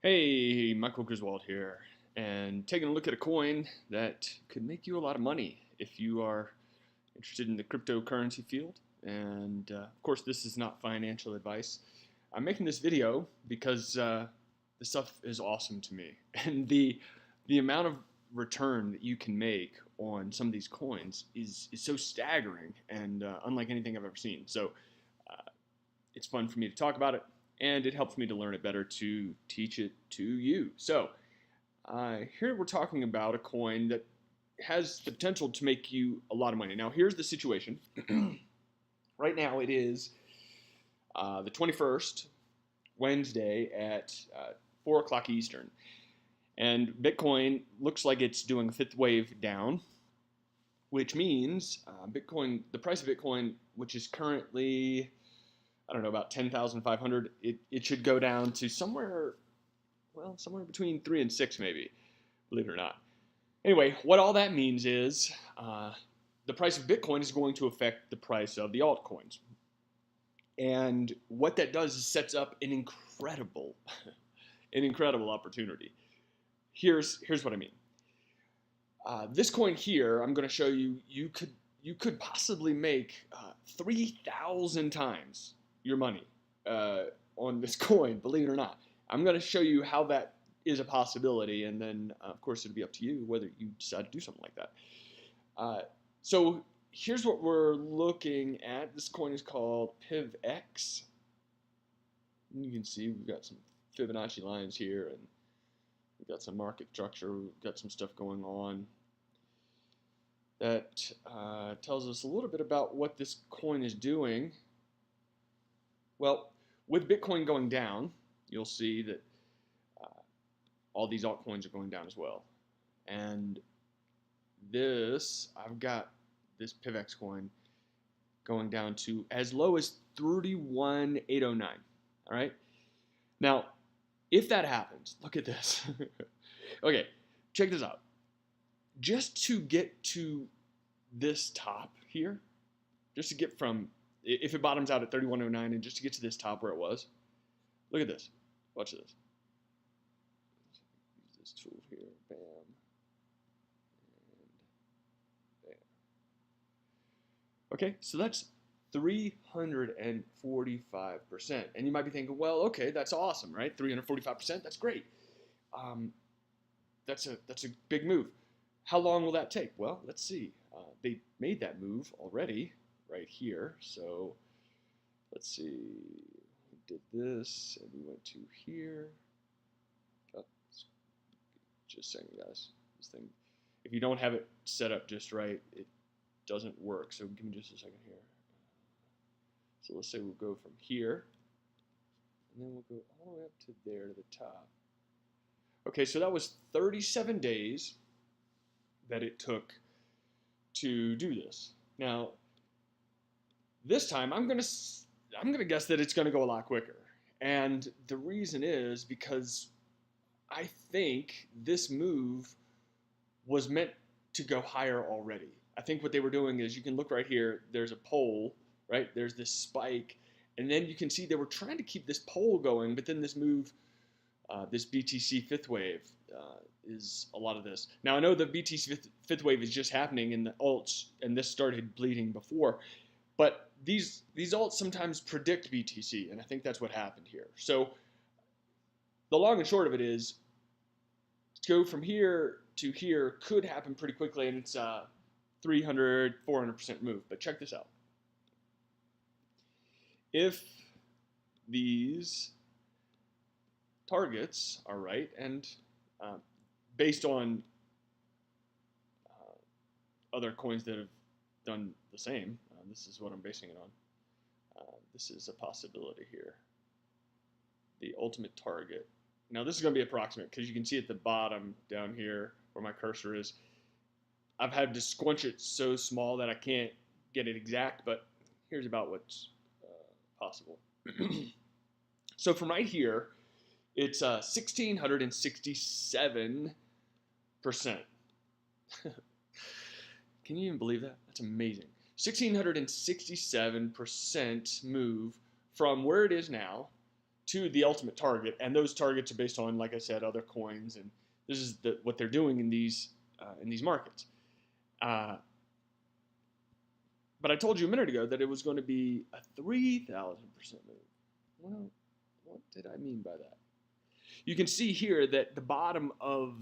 Hey, Michael Griswold here, and taking a look at a coin that could make you a lot of money if you are interested in the cryptocurrency field. And of course, this is not financial advice. I'm making this video because this stuff is awesome to me, and the amount of return that you can make on some of these coins is so staggering and unlike anything I've ever seen. So it's fun for me to talk about it, and it helps me to learn it better to teach it to you. So here we're talking about a coin that has the potential to make you a lot of money. Now, here's the situation. Right now, it is the 21st, Wednesday at 4 o'clock Eastern. And Bitcoin looks like it's doing a fifth wave down, which means the price of Bitcoin, which is currently, I don't know, about 10,500, it should go down to somewhere between 3 and 6 maybe, believe it or not. Anyway, what all that means is the price of Bitcoin is going to affect the price of the altcoins. And what that does is sets up an incredible opportunity. Here's what I mean. This coin here, I'm going to show you, you could possibly make 3,000 times your money on this coin, believe it or not. I'm going to show you how that is a possibility, and then, of course, it'll be up to you whether you decide to do something like that. So here's what we're looking at. This coin is called PivX. You can see we've got some Fibonacci lines here, and we've got some market structure. We've got some stuff going on that tells us a little bit about what this coin is doing. Well, with Bitcoin going down, you'll see that all these altcoins are going down as well. And I've got this PivX coin going down to as low as 31,809. All right. Now, if that happens, look at this. Okay, check this out. Just to get to this top here, just to get from, if it bottoms out at 3109 and just to get to this top where it was, look at this. Watch this. Use this tool here. Bam. And bam. Okay, so that's 345%. And you might be thinking, well, okay, that's awesome, right? 345%, that's great. That's a big move. How long will that take? Well, let's see. They made that move already right here. So let's see. We did this, and we went to here. Oh, just saying, guys. This thing, if you don't have it set up just right, it doesn't work. So give me just a second here. So let's say we'll go from here, and then we'll go all the way up to there to the top. Okay, so that was 37 days that it took to do this. Now, this time I'm gonna guess that it's gonna go a lot quicker, and the reason is because I think this move was meant to go higher already. I think what they were doing is, you can look right here. There's a pole, right? There's this spike, and then you can see they were trying to keep this pole going, but then this move. This BTC fifth wave is a lot of this. Now, I know the BTC fifth wave is just happening in the alts, and this started bleeding before, but these alts sometimes predict BTC, and I think that's what happened here. So the long and short of it is, to go from here to here could happen pretty quickly, and it's a 300, 400% move. But check this out. If these targets are right, and based on other coins that have done the same, this is what I'm basing it on. This is a possibility here. The ultimate target. Now, this is going to be approximate because you can see at the bottom down here where my cursor is, I've had to squinch it so small that I can't get it exact, but here's about what's possible. So from right here, it's 1,667%. Can you even believe that? That's amazing. 1,667% move from where it is now to the ultimate target, and those targets are based on, like I said, other coins, and this is what they're doing in these markets. But I told you a minute ago that it was going to be a 3,000% move. Well, what did I mean by that? You can see here that the bottom of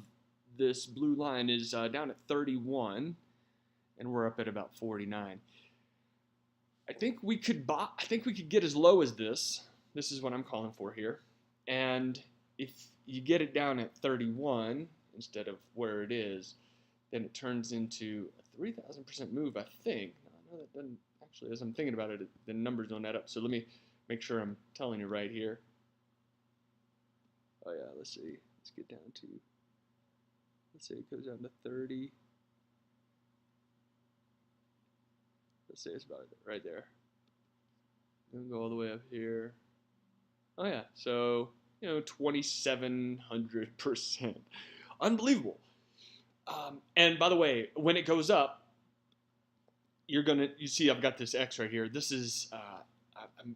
this blue line is down at 31, and we're up at about 49. I think we could get as low as this. This is what I'm calling for here. And if you get it down at 31 instead of where it is, then it turns into a 3,000% move, I think. I know that doesn't actually, as I'm thinking about it, the numbers don't add up. So let me make sure I'm telling you right here. Oh yeah, let's see. Let's get down to, let's say it goes down to 30. Let's say it's about right there. Then go all the way up here. Oh yeah, so 2,700%, unbelievable. And by the way, when it goes up, you see I've got this X right here. This is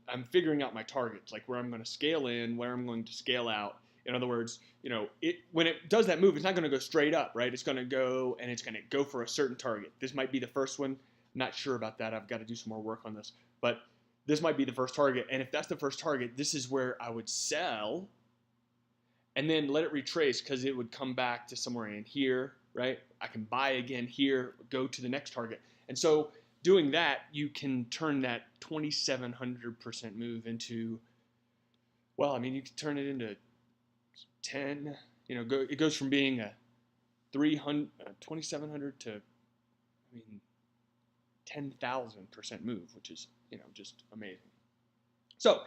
I'm figuring out my targets, like where I'm going to scale in, where I'm going to scale out. In other words, when it does that move, it's not going to go straight up, right? It's going to go and it's going to go for a certain target. This might be the first one. I'm not sure about that. I've got to do some more work on this, but this might be the first target. And if that's the first target, this is where I would sell and then let it retrace, because it would come back to somewhere in here, right? I can buy again here, go to the next target. And so doing that, you can turn that 2,700% move into, well, I mean, you can turn it into 10, it goes from being a 2,700 to, 10,000% move, which is, just amazing. So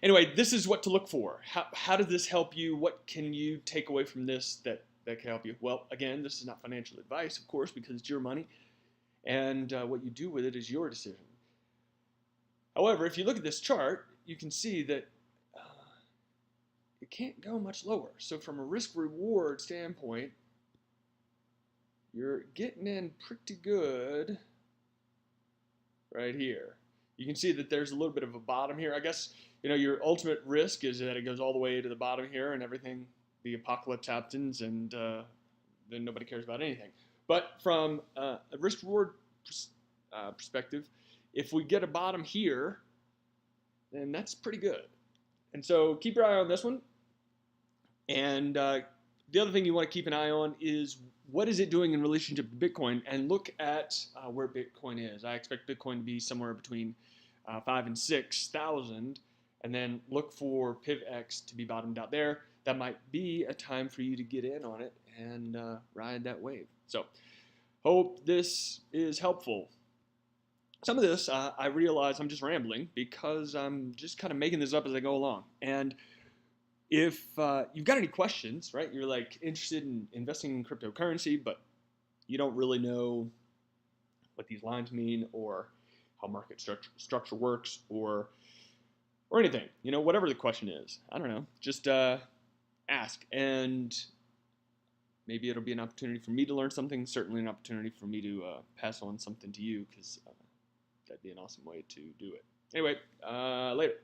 anyway, this is what to look for. How does this help you? What can you take away from this that can help you? Well, again, this is not financial advice, of course, because it's your money, and what you do with it is your decision. However, if you look at this chart, you can see that it can't go much lower. So from a risk-reward standpoint, you're getting in pretty good right here. You can see that there's a little bit of a bottom here. I guess, your ultimate risk is that it goes all the way to the bottom here and everything, the apocalypse happens, and then nobody cares about anything. But from a risk-reward perspective, if we get a bottom here, then that's pretty good. And so keep your eye on this one. And the other thing you want to keep an eye on is what is it doing in relationship to Bitcoin, and look at where Bitcoin is. I expect Bitcoin to be somewhere between 5,000 and 6,000, and then look for PivX to be bottomed out there. That might be a time for you to get in on it and ride that wave. So hope this is helpful. Some of this, I realize I'm just rambling because I'm just kind of making this up as I go along. And if you've got any questions, right, you're like interested in investing in cryptocurrency, but you don't really know what these lines mean or how market structure works or anything, whatever the question is, I don't know, just ask, and maybe it'll be an opportunity for me to learn something, certainly an opportunity for me to pass on something to you, because that'd be an awesome way to do it. Anyway, later.